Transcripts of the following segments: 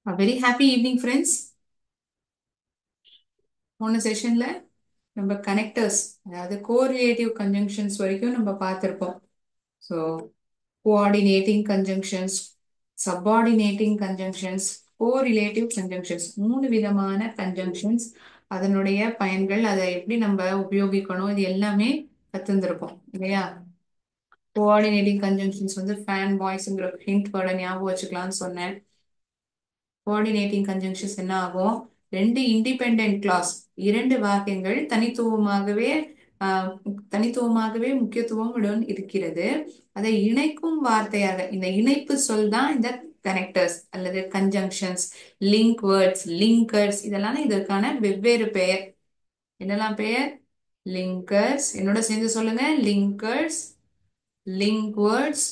A very happy evening, friends. போன செஷன்ல நம்ம connectors அதாவது கோரிலேட்டிவ் கன்ஜங்ஷன்ஸ் வரைக்கும் நம்ம பார்த்திருப்போம். So coordinating conjunctions, subordinating conjunctions, correlative conjunctions, மூணு விதமான கன்ஜங்ஷன்ஸ், அதனுடைய பயன்கள், அதை எப்படி நம்ம உபயோகிக்கணும், இது எல்லாமே கத்துந்திருப்போம் இல்லையா? கோஆர்டினேட்டிங் கன்ஜங்ஷன்ஸ் வந்து ஃபேன் பாய்ஸ்ங்கிற ஹிண்ட் வேர்டை ஞாபகம் வச்சுக்கலாம்னு சொன்னேன். கோஆர்டினேட்டிங் கன்ஜங்ஷன்ஸ் என்ன ஆகும்? ரெண்டு இண்டிபெண்டன்ட் கிளாஸ், இரண்டு வாக்கியங்கள் தனித்துவமாகவே முக்கியத்துவம் இருக்கிறது. அதை இணைக்கும் வார்த்தையாக இந்த இணைப்பு சொல் தான் இந்த கனெக்டர்ஸ் அல்லது கன்ஜங்ஷன்ஸ், லிங்க் வேர்ட்ஸ், லிங்கர்ஸ், இதெல்லாம் இதற்கான வெவ்வேறு பெயர். என்னெல்லாம் பெயர்? லிங்கர்ஸ், என்னோட சேர்ந்து சொல்லுங்க. Linkers, link words,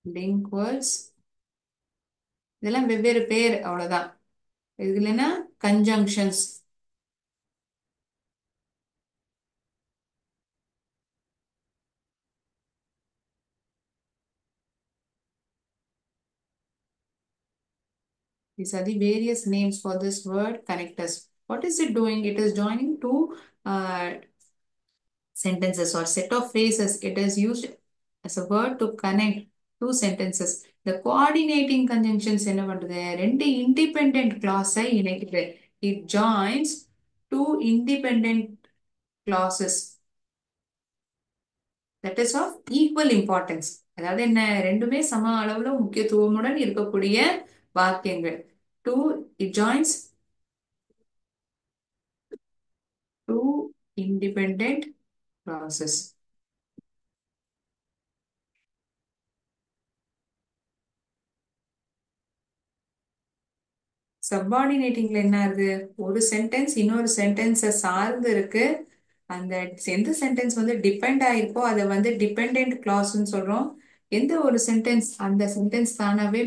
link words, இதெல்லாம் வெவ்வேறு பெயர், அவ்வளவுதான். இது இல்லைன்னா conjunctions. These are the various names for this word connectors. What is it doing? It is joining two sentences or set of phrases. It is used as a word to connect two sentences. The coordinating conjunctions என்ன பண்றது? ரெண்டு independent clause இணைக்குது. It joins two independent clauses that is of equal importance. அதாவது என்ன? ரெண்டுமே சம அளவுல முக்கியத்துவமுடன் இருக்கக்கூடிய வாக்கியங்கள். Two, it joins two independent clauses. சப்பார்டினேட்டிங்ல என்ன ஆகுது? ஒரு சென்டென்ஸ் இன்னொரு சென்டென்ஸை சார்ந்து இருக்கு. அந்த எந்த சென்டென்ஸ் வந்து டிபெண்ட் ஆயிருக்கோ அதை வந்து டிபெண்டன்ட் கிளாஸ்ன்னு சொல்றோம். எந்த ஒரு சென்டென்ஸ் அந்த சென்டென்ஸ் தானாவே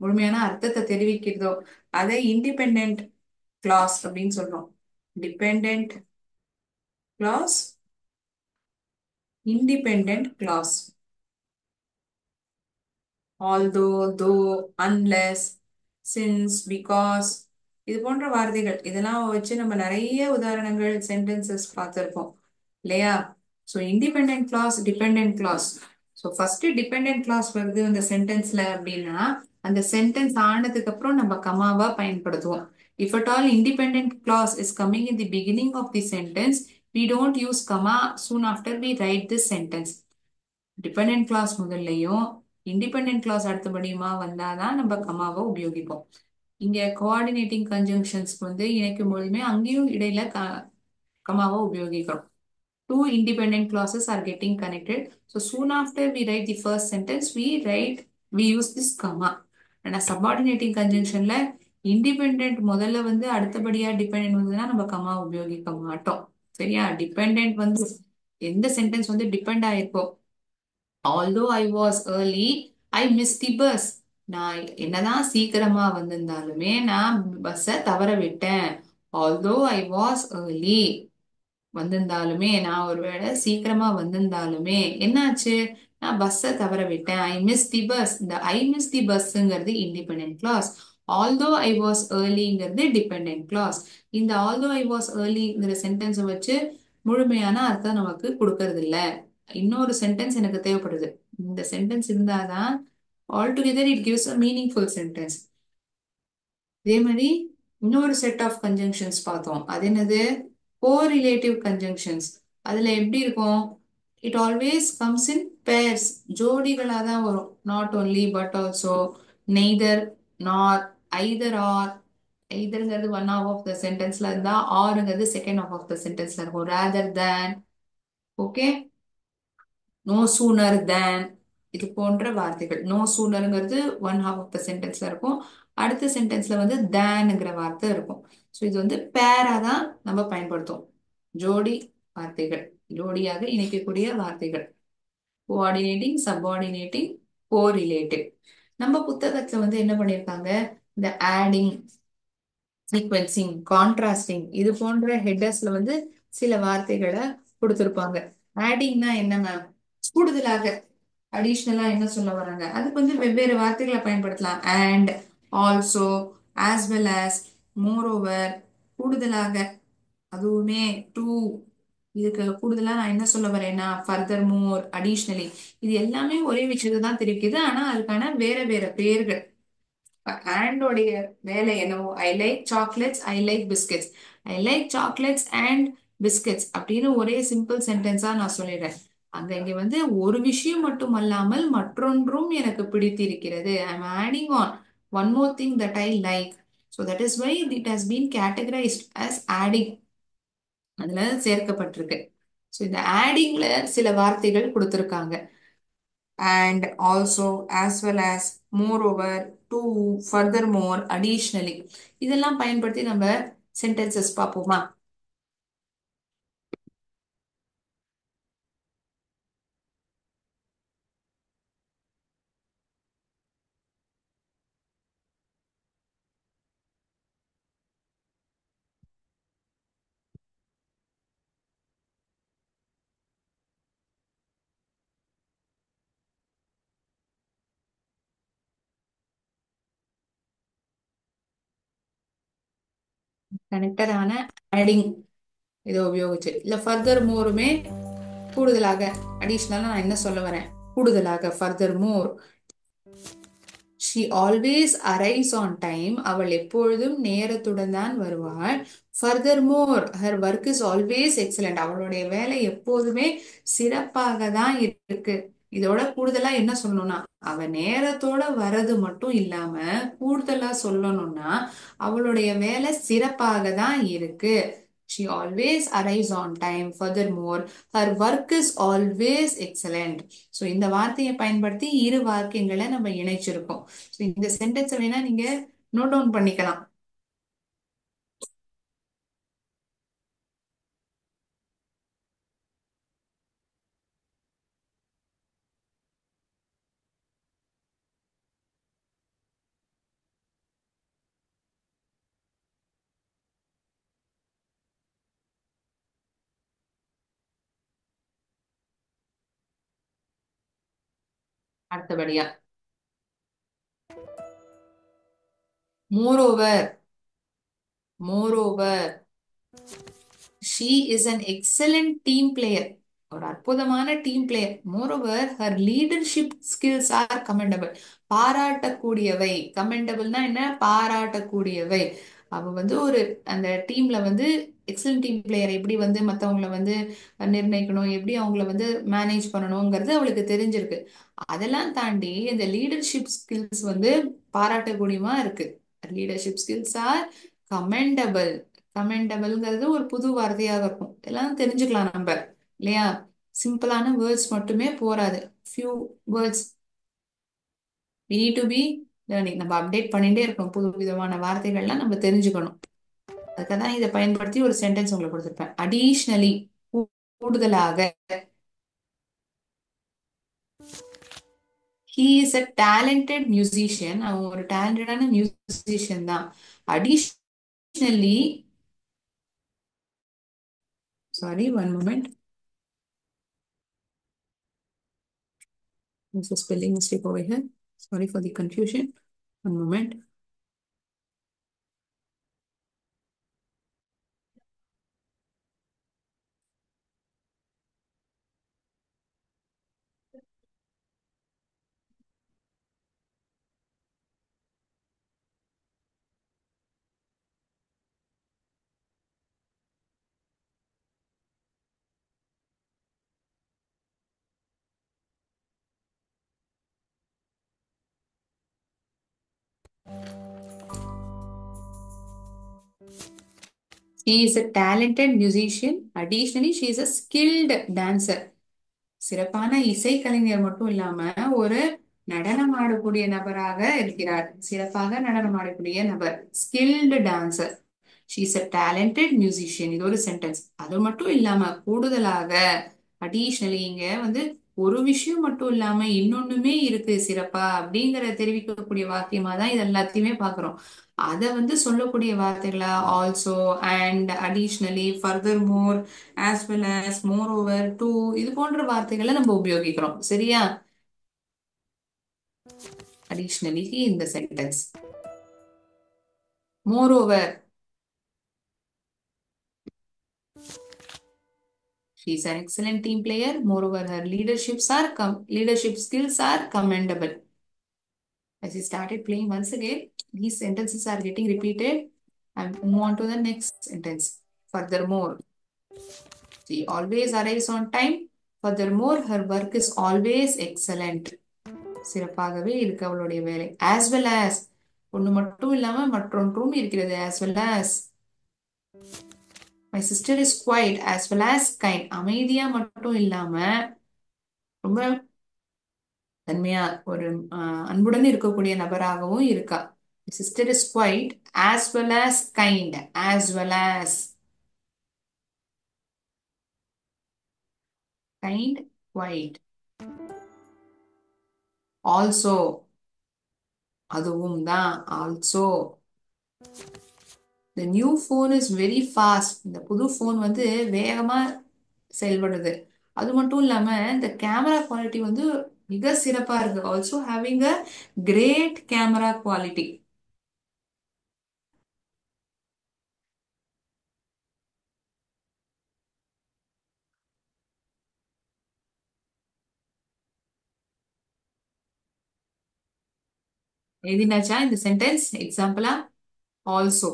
முழுமையான அர்த்தத்தை தெரிவிக்கிறதோ அதை இண்டிபெண்டன்ட் கிளாஸ் அப்படின்னு சொல்றோம். Dependent class, independent clause. although, though, unless, since, because, இது போன்ற வார்த்தைகள் இதெல்லாம் வச்சு நம்ம நிறைய உதாரணங்கள் சென்டென்சஸ் பார்த்துருப்போம் இல்லையா? So independent class, dependent class. So first dependent class வருது அந்த சென்டென்ஸ்ல அப்படின்னா அந்த சென்டென்ஸ் ஆனதுக்கு அப்புறம் நம்ம கமாவா பயன்படுத்துவோம். If at all independent clause is coming in the beginning of the sentence, we don't use comma soon after we write this sentence. Dependent clause முதல்லையும் இண்டிபெண்டன்ட் கிளாஸ் அடுத்தபடியுமா வந்தாதான் நம்ம கமாவை உபயோகிப்போம். இங்க கோஆர்டினேட்டிங் கன்ஜங்ஷன்ஸ்க்கு வந்து இணைக்கும் பொழுதுமே அங்கேயும் இடையில கமாவை உபயோகிக்கிறோம். Two independent clauses are getting connected. So soon after we write the first sentence, we use this comma. ஆனா சப்பார்டினேட்டிங் கன்ஜங்ஷன்ல இண்டிபெண்டன்ட் முதல்ல வந்து அடுத்தபடியா டிபெண்டன்ட் வந்ததுன்னா நம்ம கமா உபயோகிக்க மாட்டோம். சரியா? டிபெண்டன்ட் வந்து எந்த சென்டென்ஸ் வந்து depend ஆயிருக்கோ, although I was early, I missed the bus. நான் என்னதான் சீக்கிரமா வந்திருந்தாலுமே நான் பஸ்ஸை தவற விட்டேன். although I was early, வந்திருந்தாலுமே நான் ஒருவேளை சீக்கிரமா வந்திருந்தாலுமே என்னாச்சு? நான் பஸ்ஸை தவற விட்டேன். I miss the bus. இந்த ஐ மிஸ் தி பஸ்ங்கிறது independent clause. although I was earlyங்கிறது டிபெண்டன்ட் கிளாஸ். இந்த although I was earlyங்கிற சென்டென்ஸை வச்சு முழுமையான அர்த்தம் நமக்கு கொடுக்கறது இல்ல. இன்னொரு சென்டென்ஸ் எனக்கு தேவைப்படுது. இந்த சென்டென்ஸ் இருந்தாதான் all together it gives a meaningful sentence. இதே மாதிரி இன்னொரு செட் ஆஃப் கன்ஜங்ஷன்ஸ் பார்த்தோம். அது என்னது? Correlative conjunctions. அதுல எப்படி இருக்கும்? It always comes in pairs, ஜோடிகளா தான் வரும். Not only but also, neither, nor, either or. ஐதர்ங்கிறது ஒன் ஆஃப் ஆஃப் த சென்டென்ஸ்ல இருந்தா ஆர்ங்கிறது செகண்ட் ஆஃப் ஆஃப் த சென்டென்ஸ்ல இருக்கும். Rather than, okay, no sooner than, இது போன்ற வார்த்தைகள். நோ சூனருங்கிறது ஒன் ஹாஃப் ஆஃப் த சென்டென்ஸ்ல இருக்கும். அடுத்த சென்டென்ஸ்ல வந்து தேன்ங்கிற வார்த்தை இருக்கும். ஸோ இது வந்து பேரா தான் நம்ம பயன்படுத்தும். ஜோடி வார்த்தைகள், ஜோடியாக இணைக்கக்கூடிய வார்த்தைகள். Coordinating, subordinating, correlative. நம்ம புத்தகத்துல வந்து என்ன பண்ணியிருக்காங்க? இந்த ஆடிங், சீக்வென்சிங், கான்ட்ராஸ்டிங், இது போன்ற ஹெட்டர்ஸ்ல வந்து சில வார்த்தைகளை கொடுத்திருப்பாங்க. ஆடிங்னா என்ன மேம்? கூடுதலாக, அடிஷ்னலா என்ன சொல்ல வராங்க? அதுக்கு வந்து வெவ்வேறு வார்த்தைகளை பயன்படுத்தலாம். And, also, as well as, moreover, கூடுதலாக, அதுவுமே, டூ. இதுக்கு கூடுதலா நான் என்ன சொல்ல வரேன்னா ஃபர்தர் மோர், அடிஷ்னலி. இது எல்லாமே ஒரே விஷயத்தை தான் தெரிவிக்குது, ஆனா அதுக்கான வேற வேற பெயர்கள். ஆண்டோடைய வேலை என்னவோ, I like chocolates, I like biscuits, I like chocolates and biscuits அப்படின்னு ஒரே சிம்பிள் சென்டென்ஸா நான் சொல்லிடுறேன். அங்க இங்க வந்து ஒரு விஷயம் மட்டும் அல்லாமல் மற்றொன்றும் எனக்கு பிடித்திருக்கிறது. I am adding on one more thing that I like. So that is why it has been categorized as adding. அதுல சேர்க்கப்பட்டிருக்கு. ஸோ இந்த ஆடிங்ல சில வார்த்தைகள் கொடுத்திருக்காங்க. And, also, as well as, moreover, to, furthermore, additionally. இதெல்லாம் பயன்படுத்தி நம்ம சென்டென்சஸ் பார்ப்போமா? கனெக்டரான adding இதை உபயோகிச்சு, இல்ல ஃபர்தர் மோருமே கூடுதலாக, அடிஷ்னலா நான் என்ன சொல்ல வரேன்? கூடுதலாக, further more. She always arrives on time. அவள் எப்பொழுதும் நேரத்துடன் தான் வருவாள். Further more, her work is always excellent. அவளுடைய வேலை எப்போதுமே சிறப்பாக தான் இருக்கு. இதோட கூடுதலா என்ன சொல்லணும்னா, அவ நேரத்தோட வர்றது மட்டும் இல்லாம கூடுதலா சொல்லணும்னா அவளுடைய வேலை சிறப்பாக தான் இருக்கு. She always arrives on time. Furthermore, her work is always excellent. So இந்த வார்த்தையை பயன்படுத்தி இரு வாக்கியங்களை நம்ம இணைச்சிருக்கோம். ஸோ இந்த சென்டென்ஸை வேணா நீங்க நோட் டவுன் பண்ணிக்கலாம். அடுத்தபடியா, moreover. Moreover, she is an excellent team player. ஒரு அற்புதமான team player. Moreover, her leadership skills are commendable. பாராட்டக்கூடியவை. கமெண்டபிள்னா என்ன? பாராட்டக்கூடியவை. அவ வந்து ஒரு அந்த டீம்ல வந்து எக்ஸலண்ட் டீம் பிளேயர். எப்படி வந்து மத்தவங்கள வந்து நிர்ணயிக்கணும், எப்படி அவங்கள வந்து மேனேஜ் பண்ணணுங்கிறது அவளுக்கு தெரிஞ்சிருக்கு. அதெல்லாம் தாண்டி இந்த லீடர்ஷிப் ஸ்கில்ஸ் வந்து பாராட்டக்கூடியமா இருக்கு. Leadership skills are commendable. கமெண்டபிள்ங்கிறது ஒரு புது வார்த்தையாக இருக்கும். இதெல்லாம் தெரிஞ்சுக்கலாம் நம்ம, இல்லையா? சிம்பிளான வேர்ட்ஸ் மட்டுமே போராது. Few words we need to be learning. நம்ம அப்டேட் பண்ணிட்டே இருக்கணும். புது விதமான வார்த்தைகள்லாம் நம்ம தெரிஞ்சுக்கணும். அதுக்காக தான் இதை பயன்படுத்தி ஒரு சென்டென்ஸ் உங்களுக்கு கொடுத்துருப்பேன். அடிஷ்னலி, கூடுதலாக. he is a talented musician. அவன் ஒரு டேலண்டடான மியூசிஷியன் தான். Additionally, sorry, one moment. There's a spelling mistake over here. Sorry for the confusion. One moment. She is a talented musician. Additionally, she is a skilled dancer. சிறப்பான இசைக்கலைஞர் மட்டும் இல்லாம ஒரு நடனம் ஆடக்கூடிய நபராக இருக்கிறார். சிறப்பாக நடனம் ஆடக்கூடிய நபர். Skilled dancer. She is a talented musician. இது ஒரு சென்டென்ஸ். அது மட்டும் இல்லாம கூடுதலாக, அடிஷ்னலி, இங்க வந்து ஒரு விஷயம் மட்டும் இல்லாம இன்னொன்னுமே இருக்கு சிறப்பா அப்படிங்கிற தெரிவிக்கக்கூடிய வாக்கியமா தான் இது எல்லாத்தையுமே பாக்குறோம். அத வந்து சொல்லக்கூடிய வார்த்தைகளா also, and, additionally, furthermore, as well as, moreover, too, இது போன்ற வார்த்தைகளை நம்ம உபயோகிக்கிறோம். சரியா? அடிஷ்னலி இந்த sentence. Moreover, she is an excellent team player. Moreover, her leadership skills are commendable. As he started playing once again, these sentences are getting repeated. And move on to the next sentence. Furthermore, she always arrives on time. Furthermore, her work is always excellent. சிறப்பாகவே இருக்கு அவளுடைய வேலை. As well as, ஒண்ணு மட்டும் இல்லாம மற்றொன்றும் இருக்கிறது. As well as, my sister is quiet as well as kind. அமைதியா மட்டும் இல்லாம ரொம்ப தன்மையா ஒரு அன்புடன் இருக்கக்கூடிய நபராகவும் இருக்கா. Sister is quite as well as kind. as well as kind, quite, also அதுவும் தான், also. the new phone is very fast. இந்த புது போன் வந்து வேகமா செயல்படுது. அது மட்டும் இல்லாம இந்த கேமரா குவாலிட்டி வந்து மிக சிறப்பா இருக்கு. Also having a great camera quality. எழுதினாச்சா இந்த சென்டென்ஸ் எக்ஸாம்பிளா? ஆல்சோ.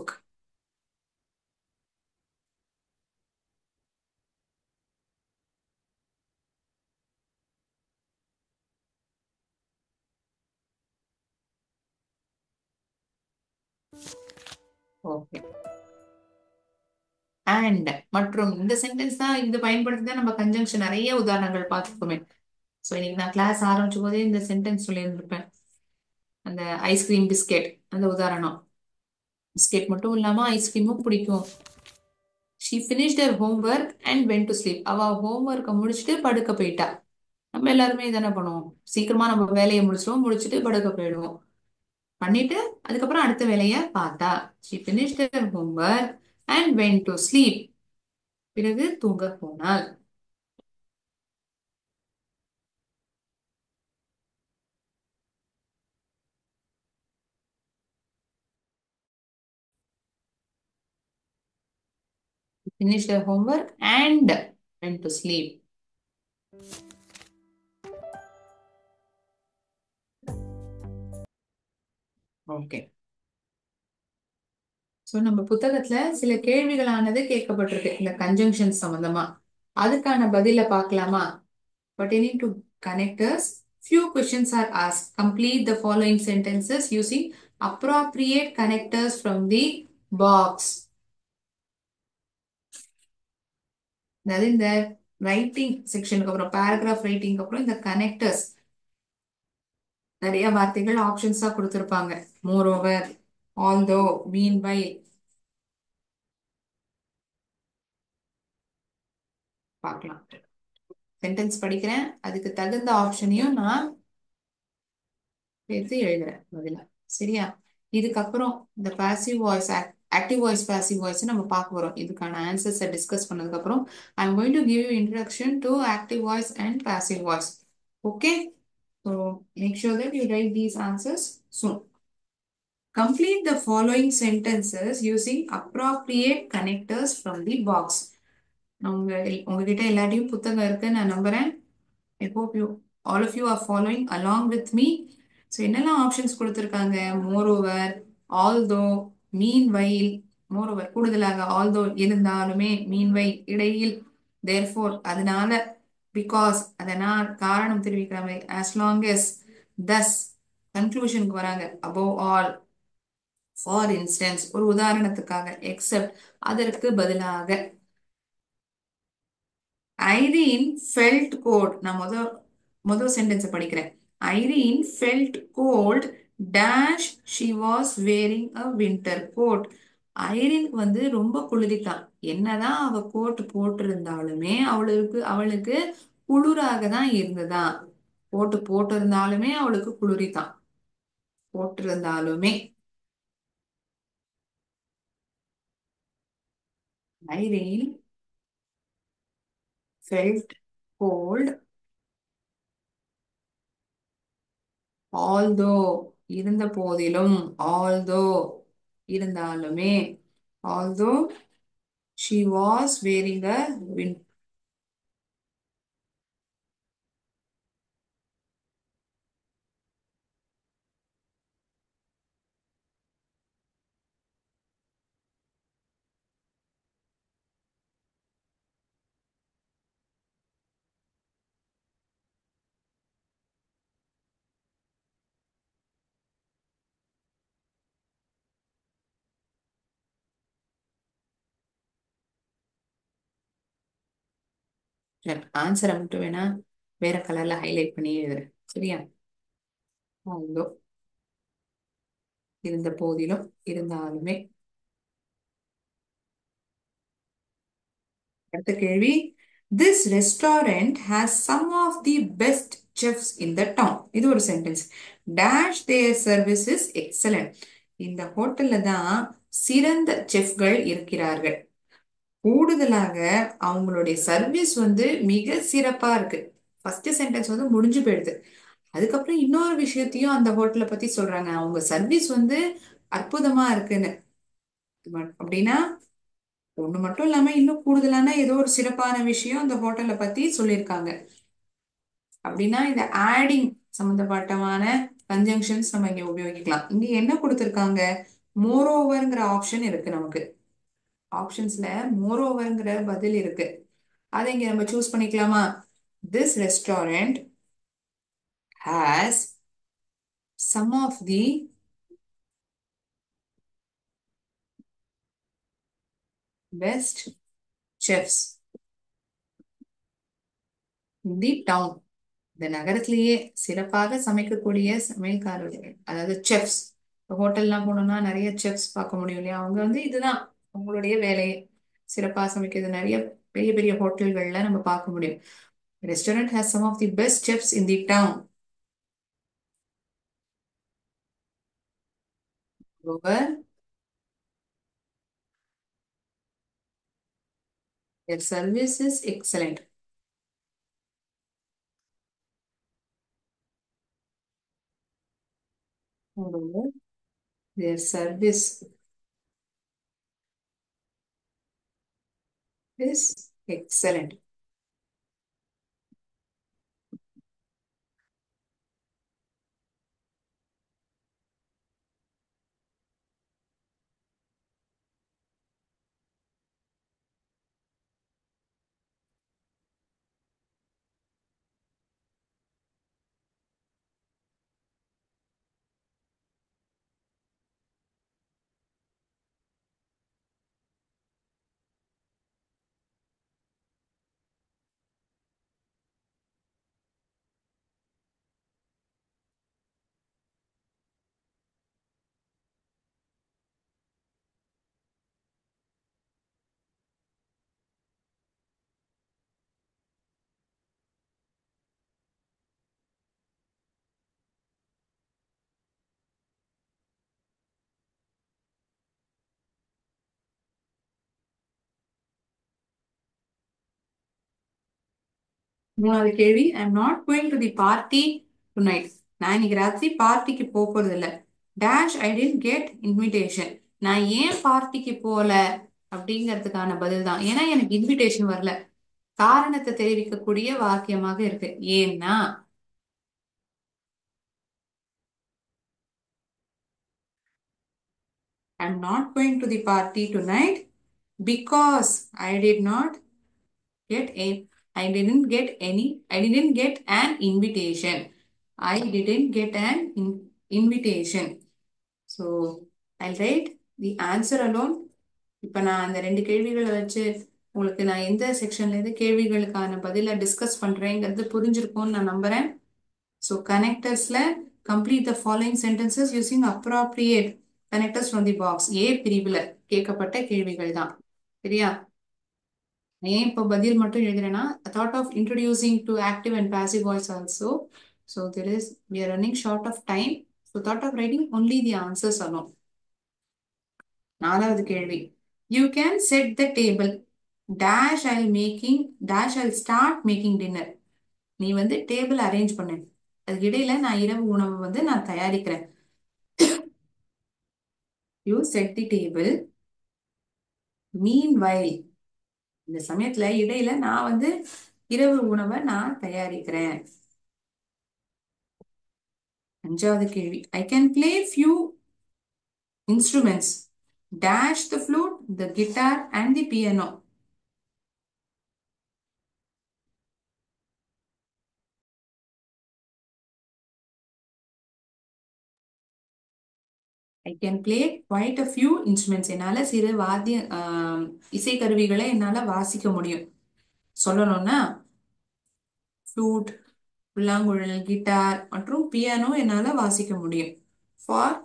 ஓகே. அண்ட் மற்றும் இந்த சென்டென்ஸ் தான், இது பயன்படுத்தி தான் நம்ம கன்ஜங்ஷன் நிறைய உதாரணங்கள் பார்த்துக்கோமே. ஸோ இன்னைக்கு நான் கிளாஸ் ஆரம்பிச்ச போதே இந்த சென்டென்ஸ் சொல்லியிருந்திருப்பேன். அந்த ஐஸ்கிரீம் பிஸ்கெட் அந்த உதாரணம். பிஸ்கெட் மட்டும் இல்லாம ஐஸ்கிரீமும் பிடிக்கும். She finished her homework and went to sleep. அவ ஹோம்ஒர்க்கை முடிச்சுட்டு படுக்க போயிட்டா. நம்ம எல்லாருமே இதானே பண்ணுவோம். சீக்கிரமா நம்ம வேலையை முடிச்சிடுவோம், முடிச்சுட்டு படுக்க போயிடுவோம். பண்ணிட்டு அதுக்கப்புறம் அடுத்த வேலையை பார்த்தா. She finished her homework and went to sleep. பிறகு தூங்க போனாள். Finished their homework and went to sleep. Okay. So நம்ம புத்தகத்துல சில கேள்விகளானது கேட்கப்பட்டிருக்கு இந்த கன்ஜங்ஷன் சம்பந்தமா. அதுக்கான பதில பார்க்கலாமா? Pertaining to connectors, few questions are asked. Complete the following sentences using appropriate connectors from the box. அதாவது இந்த ரைட்டிங் செக்ஷனுக்கு அப்புறம் பேராகிராஃப் ரைட்டிங் அப்புறம் இந்த கனெக்டர்ஸ் நிறைய வார்த்தைகள் ஆப்ஷன்ஸா கொடுத்திருப்பாங்க. Moreover, although, mean by. பார்க்கலாம். சென்டென்ஸ் படிக்கிறேன், அதுக்கு தகுந்த ஆப்ஷனையும் நான் எடுத்து எழுதுறேன் பதிலா. சரியா? இதுக்கப்புறம் இந்த passive voice, active voice, passive voice நம்ம பார்க்க போறோம். இதுக்கான ஆன்சர்ஸை டிஸ்கஸ் பண்ணதுக்கு அப்புறம் I am going to give you introduction to active voice and passive voice. Okay? So make sure that you write these answers soon. Complete the following sentences using appropriate connectors from the box. உங்ககிட்ட எல்லாத்தையும் புத்தகம் இருக்கு நான் நம்புறேன். I hope you all of you are following along with me. So என்னெல்லாம் options கொடுத்துருக்காங்க? More over, although, மீன் while. More over கூடுதலாக, although இருந்தாலுமே, மீன் வைல் இடையில், தேர்ஃபோர் அதனால, பிகாஸ் அதனால் காரணம் தெரிவிக்கிற மாதிரி, as long as, thus கன்க்ளூஷனுக்கு வராங்க, above all, ஃபார் இன்ஸ்டன்ஸ் ஒரு உதாரணத்துக்காக, எக்ஸெப்ட் அதற்கு பதிலாக. Irene felt cold. நான் முதல் சென்டென்ஸ் படிக்கிறேன். Irene felt cold dash she was wearing a winter coat. ஐரீனுக்கு வந்து ரொம்ப குளிரிதான். என்னதான் அவ கோட் போட்டிருந்தாலுமே அவளுக்கு குளிராக தான் இருந்ததா. போட்டிருந்தாலுமே அவளுக்கு குளிரிதான். போட்டிருந்தாலுமே. ஐரீன் felt cold although இருந்த போதிலும், although இருந்தாலுமே, although she was wearing a winter. ஆன்சரை மட்டும் வேணா வேற கலர்ல ஹைலைட் பண்ணி எழுதுறேன், சரியா? although இருந்த போதிலும், இருந்தாலுமே. அடுத்த கேள்வி. This restaurant has some of the best chefs in the town. இது ஒரு sentence. Dash their service is excellent. இந்த ஹோட்டல்ல தான் சிறந்த செஃப்கள் இருக்கிறார்கள். கூடுதலாக அவங்களுடைய சர்வீஸ் வந்து மிக சிறப்பா இருக்கு. ஃபர்ஸ்ட் சென்டென்ஸ் வந்து முடிஞ்சு போயிடுது. அதுக்கப்புறம் இன்னொரு விஷயத்தையும் அந்த ஹோட்டலை பத்தி சொல்றாங்க. அவங்க சர்வீஸ் வந்து அற்புதமா இருக்குன்னு. அப்படின்னா ஒண்ணு மட்டும் இல்லாம இன்னும் கூடுதலான ஏதோ ஒரு சிறப்பான விஷயம் அந்த ஹோட்டலை பத்தி சொல்லியிருக்காங்க. அப்படின்னா இந்த ஆடிங் சம்பந்தப்பட்டமான கன்ஜங்ஷன்ஸ் நம்ம இங்க உபயோகிக்கலாம். இங்க என்ன கொடுத்திருக்காங்க? மோரோவர்ங்கிற ஆப்ஷன் இருக்கு நமக்கு. ஆப்ஷன்ஸ்ல மோரோவர்ங்கிற பதில் இருக்கு. அதை இங்க நம்ம சூஸ் பண்ணிக்கலாமா? This restaurant has some of the best chefs in the town. இந்த நகரத்திலேயே சிறப்பாக சமைக்கக்கூடிய சமையல்காரர்கள், அதாவது செஃப்ஸ். ஹோட்டல்லாம் போனோம்னா நிறைய செஃப்ஸ் பார்க்க முடியும் இல்லையா? அவங்க வந்து இதுதான் அவங்களுடைய வேலையை, சிறப்பாக சமைக்கிறது. நிறைய பெரிய பெரிய ஹோட்டல்கள்ல நம்ம பார்க்க முடியும். Restaurant has some of the best chefs in the town. Over their service is excellent. Moreover, their service is excellent. மூணாவது கேள்வி. I am not going to the party tonight. நான் இன்னைக்கு ராத்திரி பார்ட்டிக்கு போறது இல்ல. டேஷ் ஐ டென்ட் கெட் இன்விடேஷன். நான் ஏன் பார்ட்டிக்கு போல அப்படிங்கிறதுக்கான பதில் தான். ஏன்னா எனக்கு இன்விடேஷன் வரல. காரணத்தை தெரிவிக்கக்கூடிய வாக்கியமாக இருக்கு. ஏன்னா I am not going to the party tonight because I did not get a I didn't get any I didn't get an invitation. I didn't get an invitation. So I'll write the answer alone. இப்ப நான் அந்த ரெண்டு கேள்விகளை வச்சு உங்களுக்கு நான் எந்த செக்ஷன்ல இருந்து கேள்விகளுக்கான பதில டிஸ்கஸ் பண்றேங்கிறது புரிஞ்சிருக்கும்னு நான் நம்புறேன். ஸோ கனெக்டர்ஸ்ல complete the following sentences using appropriate connectors from the box. ஏ பிரிவுல கேட்கப்பட்ட கேள்விகள் தான், சரியா? ஏன் இப்போ பதில் மட்டும் எழுதுறேன்னா thought of introducing to active and passive voice also. So there is we are running short of time. So thought of writing only the answers alone. நாலாவது கேள்வி. You can set the table. Dash I'll making dash I'll start making dinner. நீ வந்து table arrange பண்ணு. அதுக்கு இடையில நான் இரவு உணவு வந்து நான் தயாரிக்கிறேன். You set the table. Meanwhile இந்த சமயத்துல இடையில நான் வந்து இரவு உணவை நான் தயாரிக்கிறேன். அஞ்சாவது கேள்வி. I can play few instruments. Dash the flute, the guitar and the piano. I can play quite a few instruments. என்னால சிறு வாத்திய இசைக்கருவிகளை என்னால வாசிக்க முடியும். சொல்லணும்னா ஃப்ளூட், புல்லாங்குழல், கிட்டார் மற்றும் பியானோ என்னால வாசிக்க முடியும். ஃபார்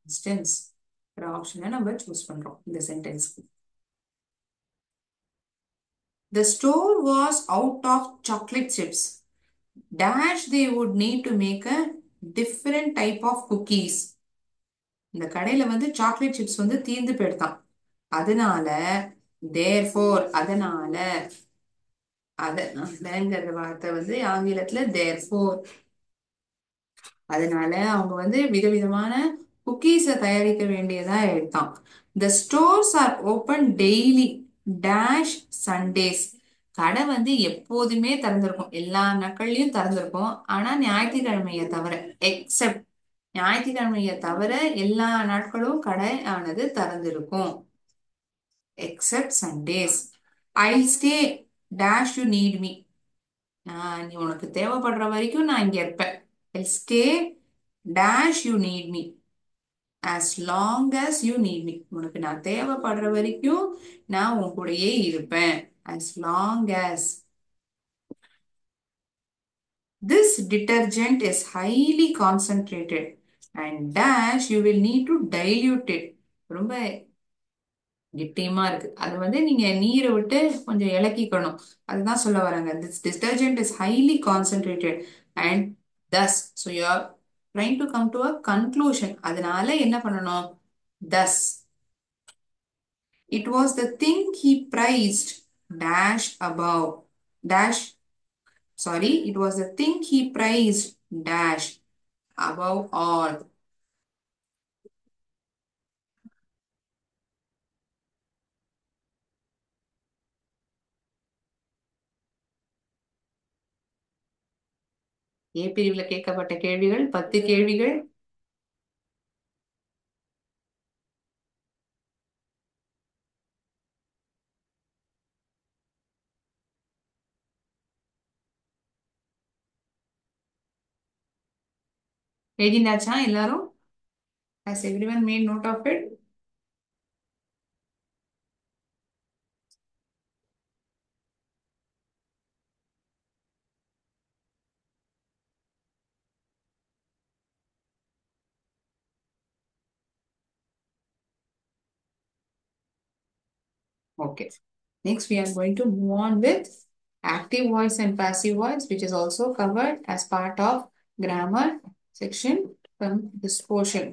இன்ஸ்டன்ஸ் ஒரு ஆப்ஷனை நம்ம சூஸ் பண்றோம் இந்த சென்டென்ஸ்க்கு. The store was out of chocolate chips. Dash they would need to make a different type of cookies. இந்த கடையில வந்து சாக்லேட் சிப்ஸ் வந்து தீர்ந்து போயிடுதான். அதனால therefore அதனாலங்கிற வார்த்தை வந்து ஆங்கிலத்துல therefore அதனால அவங்க வந்து விதவிதமான குக்கீஸை தயாரிக்க வேண்டியதா எடுத்தான். The stores are open daily dash Sundays. கடை வந்து எப்போதுமே திறந்திருக்கும், எல்லா நாட்கள்லயும் திறந்திருக்கும். ஆனா ஞாயிற்றுக்கிழமையை தவிர, எக்ஸெப்ட் ஞாயிற்றுக்கிழமையை தவிர எல்லா நாட்களும் கடை ஆனது திறந்திருக்கும். Except Sundays. I'll stay dash you need me. நீ உனக்கு தேவைப்படுற வரைக்கும் நான் இங்க இருப்பேன். I'll stay dash you need me as long as you need me. உனக்கு நான் தேவைப்படுற வரைக்கும் நான் உன் கூடயே இருப்பேன். As long as. This detergent is highly concentrated and dash you will need to dilute it. ரொம்ப கெட்டியமா இருக்கு, அது வந்து நீங்க நீரை விட்டு கொஞ்சம் இலக்கிக்கணும். அதுதான் சொல்ல வராங்க. This detergent is highly concentrated and thus. So you are trying to come to a conclusion. அதனால என்ன பண்ணணும்? Thus it was the thing he prized dash above dash sorry it was the thing he prized dash above all. ஏ பிரிவுல கேட்கப்பட்ட கேள்விகள் 10 கேள்விகள். எழுதினாச்சா எல்லாரும்? Has everyone made note of it? Okay. Next, we are going to move on with active voice and passive voice, which is also covered as part of grammar section from this portion,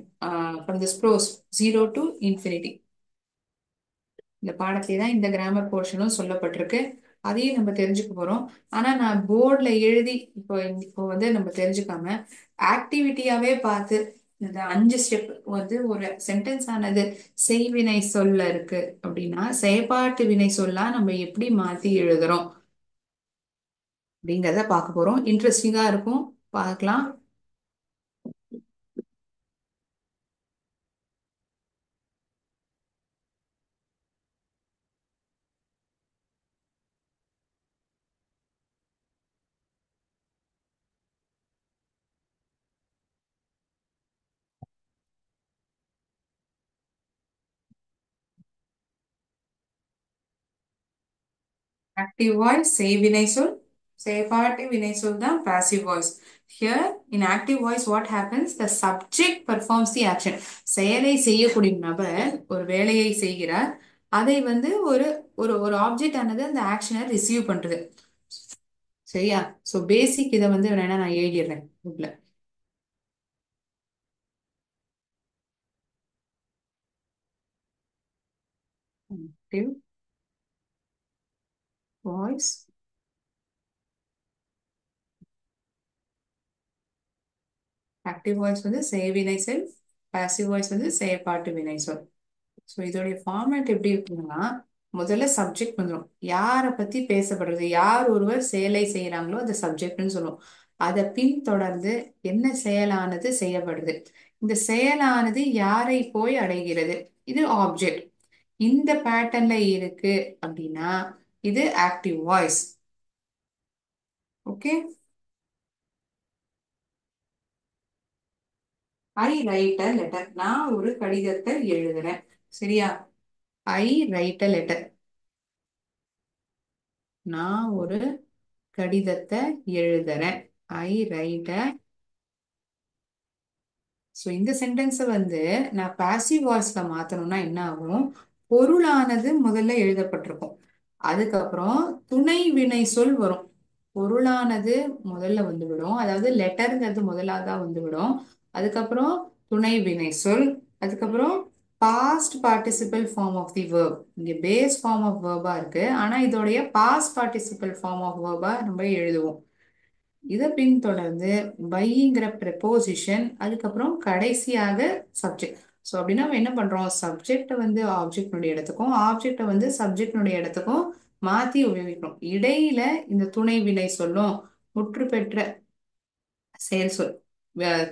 from this prose 0 to infinity. இந்த பாடத்துல தான் இந்த grammar போர்ஷனும் சொல்லப்பட்டிருக்கு. அதையும் நம்ம தெரிஞ்சுக்க போறோம். ஆனா நான் போர்ட்ல எழுதி இப்போ வந்து நம்ம தெரிஞ்சுக்காம ஆக்டிவிட்டியாவே பார்த்து இந்த 5 ஸ்டெப் வந்து ஒரு சென்டென்ஸ் ஆனது செய்வினை சொல்ல இருக்கு அப்படின்னா செயற்பாட்டு வினை சொல்லா நம்ம எப்படி மாத்தி எழுதுறோம் அப்படிங்கிறத பார்க்க போறோம். இன்ட்ரெஸ்டிங்கா இருக்கும், பார்க்கலாம். Active voice செய்வினை சொல், செயற்பாட்டு வினை சொல் தான் passive voice. Here in active voice what happens? The subject performs the action. செயலை செய்யக்கூடிய நபர் ஒரு வேலையை செய்கிறார். அதை வந்து ஒரு ஒரு ஒரு ஆப்ஜெக்ட் ஆனது அந்த ஆக்ஷனை ரிசீவ் பண்றது. சரியா? சோ பேசிக் இதை வந்து வேணா நான் எழுதிடுறேன் புக்ல. ஆக்டிவ் வாய்ஸ், ஆக்டிவ் வாய்ஸ் வந்து செய்வினை சொல், பாசிவ் வாய்ஸ் வந்து செயற்பாட்டு வினை சொல். ஸோ இதோடைய ஃபார்மேட் எப்படி இருக்குன்னா, முதல்ல சப்ஜெக்ட் வந்துடும். யாரை பத்தி பேசப்படுறது, யார் ஒருவர் செயலை செய்யறாங்களோ அந்த சப்ஜெக்ட்னு சொல்லுவோம். அதை பின்தொடர்ந்து என்ன செயலானது செய்யப்படுது, இந்த செயலானது யாரை போய் அடைகிறது, இது ஆப்ஜெக்ட். இந்த பேட்டர்ன்ல இருக்கு அப்படின்னா இது ஆக்டிவ் வாய்ஸ். ஓகே. ஐ ரைட் அ லெட்டர், நான் ஒரு கடிதத்தை எழுதுறேன். சரியா? ஐ ரைட் அ லெட்டர், நான் ஒரு கடிதத்தை எழுதுறேன். ஐ ரைட் அ. ஸோ இந்த சென்டென்ஸை வந்து நான் பாசிவ் வாய்ஸ்ல மாத்தணும்னா என்ன ஆகும், பொருளானது முதல்ல எழுதப்பட்டிருக்கும், அதுக்கப்புறம் துணை வினை சொல் வரும். பொருளானது முதல்ல வந்துவிடும், அதாவது லெட்டருங்கிறது முதலாக வந்துவிடும். அதுக்கப்புறம் துணை வினை சொல், அதுக்கப்புறம் past participle form of the verb. இங்க பேஸ் ஃபார்ம் ஆஃப் வேர்பா இருக்கு, ஆனா இதோடைய பாஸ்ட் பார்ட்டிசிபல் ஃபார்ம் ஆஃப் வேர்பா நம்ம எழுதுவோம். இதை பின்தொடர்ந்து பைங்கிற ப்ரெப்போசிஷன், அதுக்கப்புறம் கடைசியாக சப்ஜெக்ட். ஸோ அப்படின்னா நம்ம என்ன பண்றோம், சப்ஜெக்டை வந்து ஆப்ஜெக்டினுடைய இடத்துக்கும் ஆப்ஜெக்டை வந்து சப்ஜெக்டினுடைய இடத்துக்கும் மாத்தி உபயோகிக்கிறோம். இடையில இந்த துணை வினை சொல்லும், முற்று பெற்ற செயல் சொல்,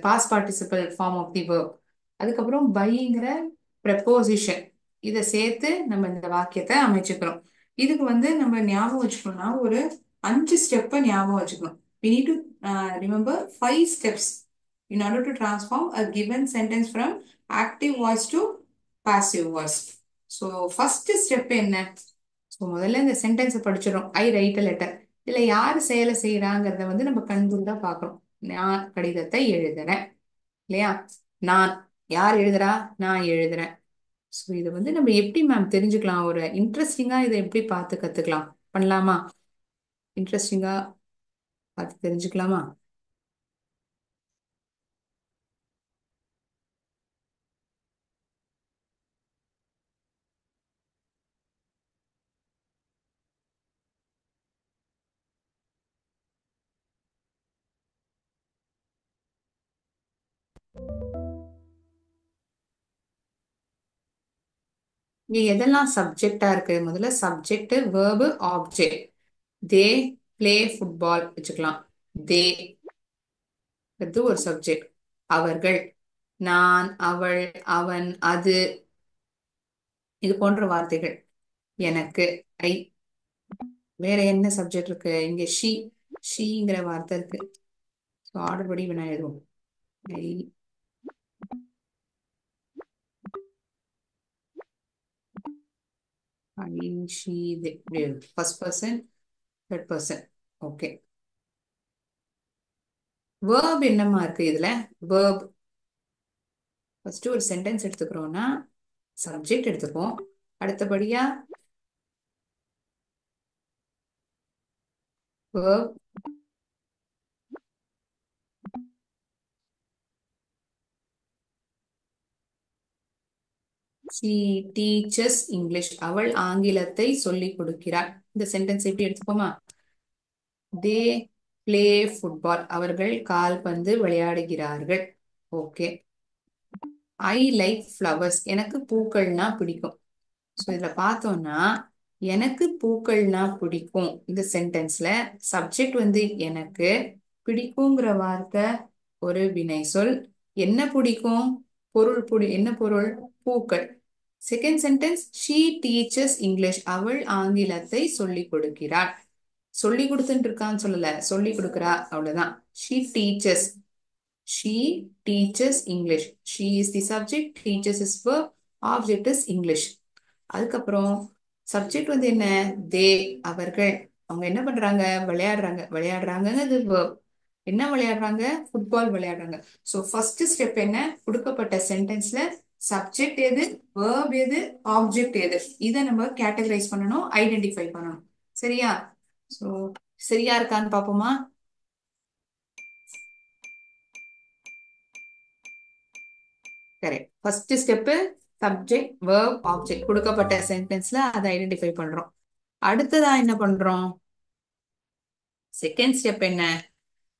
past participle form of the verb, அதுக்கப்புறம் பைங்கிற ப்ரெப்போசிஷன், இதை சேர்த்து நம்ம இந்த வாக்கியத்தை அமைச்சுக்கிறோம். இதுக்கு வந்து நம்ம ஞாபகம் வச்சுக்கணும்னா ஒரு 5 ஸ்டெப்பை ஞாபகம் வச்சுக்கணும். We need to remember 5 steps in order to transform a given sentence from active voice to passive voice. So first step என்ன? ஸோ முதல்ல இந்த சென்டென்ஸை படிச்சிடும். ஐ ரைட் அ லெட்டர், இதுல யார் செயலை செய்யறாங்கிறத வந்து நம்ம கண்கூடா பார்க்கணும். நான் கடிதத்தை எழுதுறேன் இல்லையா? நான், யார் எழுதுறா, நான் எழுதுறேன். ஸோ இதை வந்து நம்ம எப்படி மேம் தெரிஞ்சுக்கலாம், ஒரு இன்ட்ரெஸ்டிங்கா இதை எப்படி பார்த்து கத்துக்கலாம், பண்ணலாமா? இன்ட்ரெஸ்டிங்கா பார்த்து தெரிஞ்சுக்கலாமா? இங்க எதெல்லாம் சப்ஜெக்டா இருக்கு, முதல்ல subject verb object. They play football வச்சுக்கலாம். தே ஒரு சப்ஜெக்ட். அவர்கள், நான், அவள், அவன், அது, இது போன்ற வார்த்தைகள். எனக்கு, ஐ. வேற என்ன சப்ஜெக்ட் இருக்கு இங்க, ஷீ, ஷீங்கிற வார்த்தை இருக்கு. ஸோ ஆர்டர் படி வேணா எழுதுவோம். I, I, she, first person, third person. Okay. Verb என்னமா இருக்கு இதுல, வேர்ப் ஃபர்ஸ்ட் ஒரு சென்டென்ஸ் எடுத்துக்கிறோம்னா சப்ஜெக்ட் எடுத்துப்போம், அடுத்தபடியா verb, she teaches English, அவள் ஆங்கிலத்தை சொல்லிக் கொடுக்கிறார். இந்த சென்டென்ஸ் எப்படி எடுத்துப்போமா, they play football, அவர்கள் கால்பந்து விளையாடுகிறார்கள். ஓகே. I like flowers, எனக்கு பூக்கள்னா பிடிக்கும். ஸோ இதுல பார்த்தோம்னா எனக்கு பூக்கள்னா பிடிக்கும், இந்த சென்டென்ஸ்ல சப்ஜெக்ட் வந்து எனக்கு, பிடிக்குங்கிற வார்த்தை ஒரு வினை சொல். என்ன பிடிக்கும், பொருள் என்ன பொருள், பூக்கள். Second sentence she teachers English, அவள் ஆங்கிலத்தை சொல்லிக் கொடுக்கிறாள். சொல்லி கொடுத்துட்டு இருக்கான்னு சொல்லல, சொல்லி கொடுக்குறா, அவ்வளவுதான். She teachers, she teachers English. She is the subject, teachers is verb, object is English. அதுக்கப்புறம் சப்ஜெக்ட் வந்து என்ன, தே, அவர்கள், அவங்க என்ன பண்றாங்க, விளையாடுறாங்க, விளையாடுறாங்கிறது verb. என்ன விளையாடுறாங்க, ஃபுட்பால் விளையாடுறாங்க. ஸோ ஃபர்ஸ்ட் ஸ்டெப் என்ன, கொடுக்கப்பட்ட சென்டென்ஸ்ல சப்ஜெக்ட் எது, வேர்ப் எது, ஆப்ஜெக்ட் எது, இதை நம்ம கேட்டகரைஸ் பண்ணணும், ஐடென்டிஃபை பண்ணணும். சரியா? சோ சரியா இருக்கான்னு பாப்போமா? Correct. First step subject verb object கொடுக்கப்பட்ட சென்டென்ஸ்ல அதை ஐடென்டிஃபை பண்றோம். அடுத்ததா என்ன பண்றோம்? செகண்ட் ஸ்டெப் என்ன?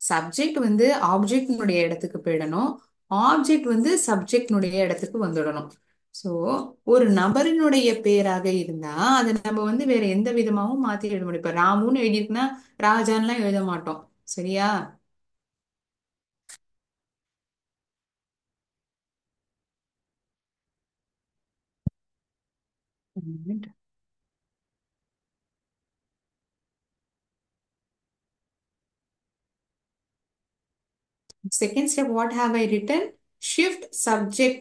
சப்ஜெக்ட் வந்து ஆப்ஜெக்டினுடைய இடத்துக்கு போயிடணும், ஆப்ஜெக்ட் வந்து சப்ஜெக்டினுடைய இடத்துக்கு வந்துடணும். சோ ஒரு நபரினுடைய பேராக இருந்தா அதை நம்ம வந்து வேற எந்த விதமாவும் மாத்தி எழுத முடியும். இப்ப ராமுன்னு எழுதியிருக்குன்னா ராஜான்லாம் எழுத மாட்டோம். சரியா? Second step, what have I written? Shift subject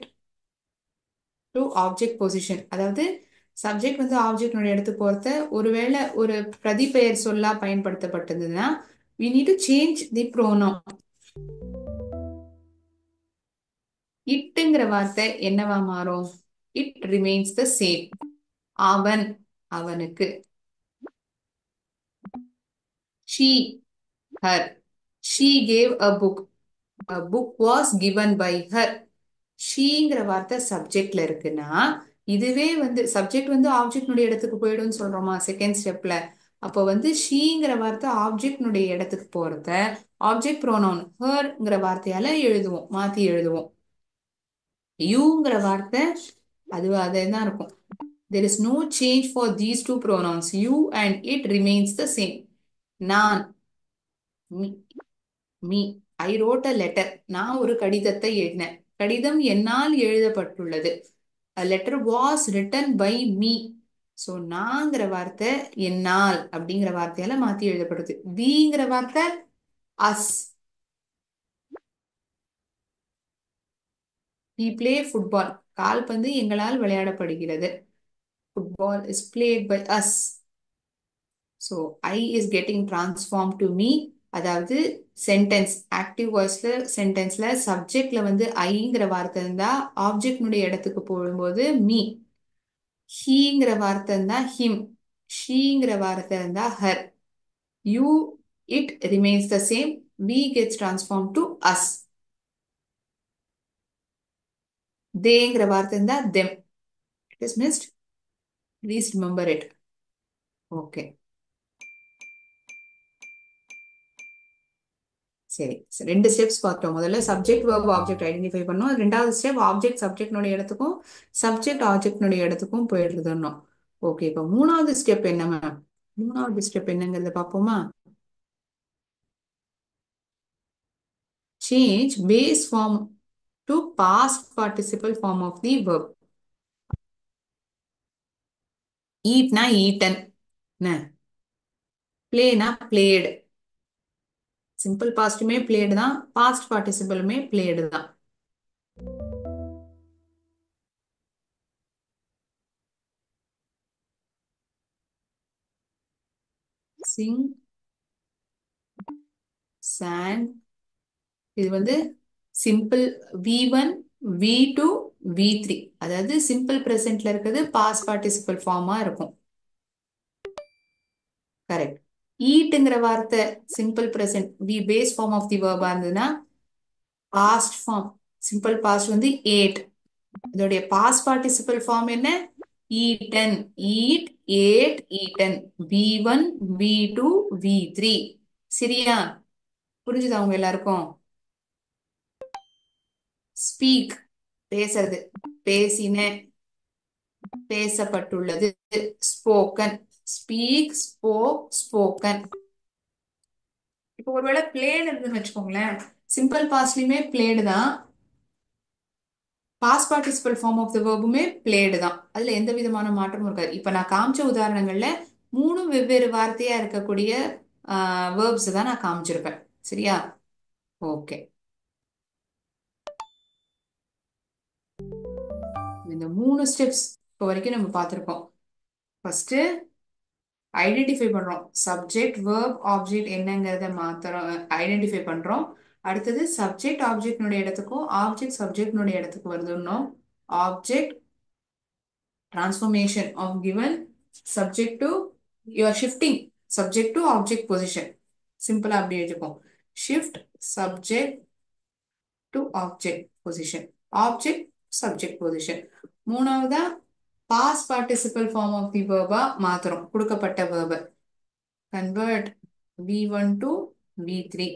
to object position. அதாவது சப்ஜெக்ட் வந்து ஆப்ஜெக்ட் இடத்துக்கு போறத ஒருவேளை ஒரு பிரதிபெயர் சொல்லா பயன்படுத்தப்பட்டதுன்னா we need to change the pronoun. இட்டுங்கிற வார்த்தை என்னவா மாறும்? It remains the same. அவன், அவனுக்கு. she, her. she gave a book. A book was given by her. ஷீங்கிற வார்த்தை சப்ஜெக்ட்ல இருக்குன்னா இதுவே வந்து சப்ஜெக்ட் வந்து ஆப்ஜெக்ட்னுடைய இடத்துக்கு போயிடும்னு சொல்றோமா செகண்ட் ஸ்டெப்ல? அப்போ வந்து ஷீங்கிற வார்த்தை ஆப்ஜெக்ட்னுடைய இடத்துக்கு போறத ஆப்ஜெக்ட் ப்ரோனவுன் ஹர்ங்கிற வார்த்தையால எழுதுவோம், மாத்தி எழுதுவோம். யூங்கிற வார்த்தை அது அதே தான் இருக்கும். there is no change for these two pronouns. you and it remains the same. நான், me, me. I wrote a letter. நான் ஒரு கடிதத்தை எழுதினேன். கடிதம் என்னால் எழுதப்பட்டுள்ளது. A letter was written by me. So நாங்கிற வார்த்தை என்னால் அப்படிங்கிற வார்த்தையால மாத்தி எழுதப்படுது. விங்கிற வார்த்தை அஸ். we play football. கால்பந்து எங்களால் விளையாடப்படுகிறது. football is played by us. So I is getting transformed to me. அதாவது சென்டென்ஸ் ஆக்டிவ் வாய்ஸ்ல சென்டென்ஸ்ல சப்ஜெக்ட்ல வந்து ஐங்கிற வார்த்தை இருந்தா ஆப்ஜெக்ட்னுடைய இடத்துக்கு போடும்போது மீ. ஹீங்கிற வார்த்தை இருந்தா ஹிம். ஷீங்கிற வார்த்தை இருந்தா her. You, it remains the same. We gets transform to us. தேங்கிற வார்த்தை இருந்தா them. It is missed. Please remember it. Okay, சரி. ரெண்டு ஸ்டெப்ஸ் பார்த்தோம். முதல்ல சப்ஜெக்ட் வெர்ப் ஆப்ஜெக்ட் ஐடென்டிஃபை பண்ணோம். ரெண்டாவது ஸ்டெப் ஆப்ஜெக்ட் சப்ஜெக்ட்னுடைய இடத்துக்கும் சப்ஜெக்ட் ஆப்ஜெக்ட்னுடைய இடத்துக்கும் போயிடுறதுன்னோம். ஓகே, இப்போ மூணாவது ஸ்டெப் என்ன மேம்? மூணாவது ஸ்டெப் என்னங்கிறத பார்ப்போமா? Change base form to past participle form of the verb. ஈட்னா ஈட்டன், பிளேனா பிளேடு. சிம்பிள் பாஸ்டுமே பிளேடு தான், பாஸ்ட் பார்ட்டிசிபிளுமே பிளேடு தான். Sing, sang. இது வந்து சிம்பிள் V1, V2, V3. அதாவது சிம்பிள் பிரசன்ட்ல இருக்கிறது பாஸ்ட் பார்ட்டிசிபல் ஃபார்மா இருக்கும். கரெக்ட். ஈட்டுங்கிற வார்த்தை simple present V base form of the வேர்பா இருந்ததுன்னா பாஸ்ட் ஃபார்ம் சிம்பிள் பாஸ்ட் வந்து ஏட். இதோடைய பாஸ்ட் பார்ட்டிசிபல் ஃபார்ம் என்ன? Eaten. Eat, ate, eaten. V1, V2, V3. சரியா? புரிஞ்சுதா உங்க எல்லாருக்கும்? ஸ்பீக் பேசுறது, பேசின, பேசப்பட்டுள்ளது. ஸ்போக்கன். Speak, spoke, spoken. இப்போ ஒருவேளை பிளேடு இருந்துன்னு வச்சுக்கோங்களேன். சிம்பிள் பாஸ்ட்லயுமே பிளேடு தான், past participle form of the வேர்புமே பிளேடு தான். அதுல எந்த விதமான மாற்றமும் இருக்காது. இப்ப நான் காமிச்ச உதாரணங்கள்ல மூணு வெவ்வேறு வார்த்தையா இருக்கக்கூடிய வேர்ப்ஸ் தான் நான் காமிச்சிருப்பேன். சரியா? ஓகே, இந்த மூணு ஸ்டெப்ஸ் இப்போ வரைக்கும் நம்ம பார்த்துருக்கோம். ஃபர்ஸ்ட் ஐடென்டிஃபை பண்றோம், சப்ஜெக்ட் வேர்ப் ஆப்ஜெக்ட் என்னங்கிறத மாத்திரம் ஐடென்டிஃபை பண்றோம். அடுத்தது சப்ஜெக்ட் ஆப்ஜெக்ட்னுடைய இடத்துக்கும் ஆப்ஜெக்ட் சப்ஜெக்ட்னுடைய இடத்துக்கு வருதுன்னோம். object transformation of given subject to, you are shifting subject to object position. Simple அப்படி எழுதிப்போம். Shift subject to object position. Object subject position. மூணாவதா past participle form of the verb மாத்துறோம். கொடுக்கப்பட்ட verb. Convert V1 to V3.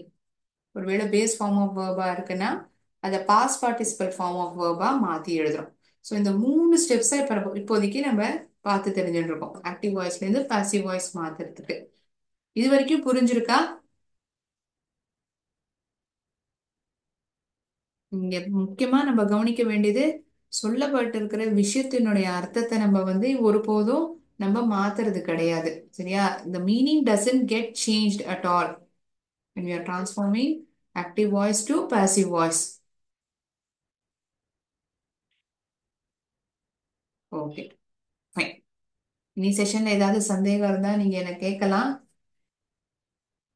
ஒருவேளை base form of வேர்பா இருக்குன்னா அதை past participle form of வேர்பா மாத்தி எழுதுறோம். So இந்த 3 ஸ்டெப்ஸை இப்போதைக்கு நம்ம பார்த்து தெரிஞ்சுட்டு இருக்கோம். ஆக்டிவ் வாய்ஸ்ல இருந்து பாசிவ் வாய்ஸ் மாத்துறதுக்கு. இது வரைக்கும் புரிஞ்சிருக்கா? இங்க முக்கியமா நம்ம கவனிக்க வேண்டியது, சொல்லப்பட்டிருக்கிற விஷயத்தினுடைய அர்த்தத்தை நம்ம ஒருபோதும் நம்ம மாத்துறது கிடையாது. சரியா? the meaning doesn't get changed at all when we are transforming active voice to passive voice. Okay, fine. இனி செஷன்ல ஏதாவது சந்தேகம் இருந்தா நீங்க என்ன கேட்கலாம்.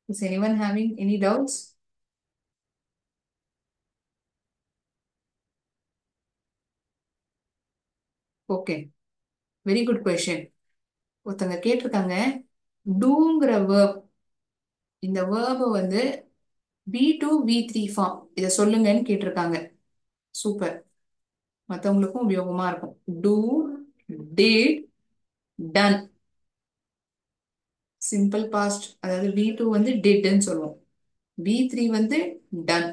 Is anyone having any doubts? Okay, very good question. ஒருத்தங்க கேட்டிருக்காங்க, டூங்கிற வேர்ப், இந்த வேர்பை V2 V3 ஃபார்ம் இதை சொல்லுங்கன்னு கேட்டிருக்காங்க. சூப்பர், மற்றவங்களுக்கும் உபயோகமா இருக்கும். Do, did, done. Simple past, அதாவது V2 டிட்ன்னு சொல்லுவோம், V3 டன்.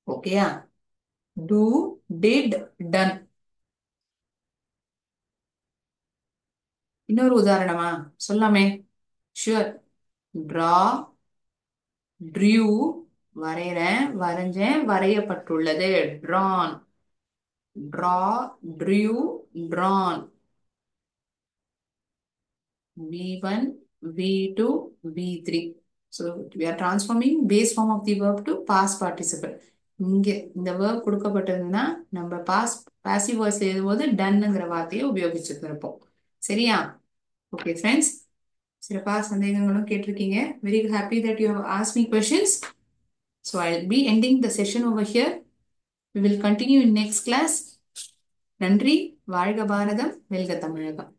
ஓகேயா? Do, did, done. இன்னொரு உதாரணமா சொல்லாமே? ஷுவர். ட்ரா, ட்ரியூ, வரைகிறேன், வரைஞ்சேன், வரையப்பட்டுள்ளது. Drawn. Draw, drew, drawn. V1, V2, V3. So we are transforming base form of the verb to past participle. இங்க இந்த verb கொடுக்கப்பட்டிருந்தா நம்ம passive voice எழுதும்போது doneங்கிற வார்த்தையை உபயோகிச்சிருப்போம். சரியா? ஓகே ஃப்ரெண்ட்ஸ், சிறப்பா சந்தேகங்களும் கேட்டிருக்கீங்க. Very happy that you have asked me questions. So I'll be ending the session over here. We will continue in next class. நன்றி. வாழ்க பாரதம், வெல்க தமிழகம்.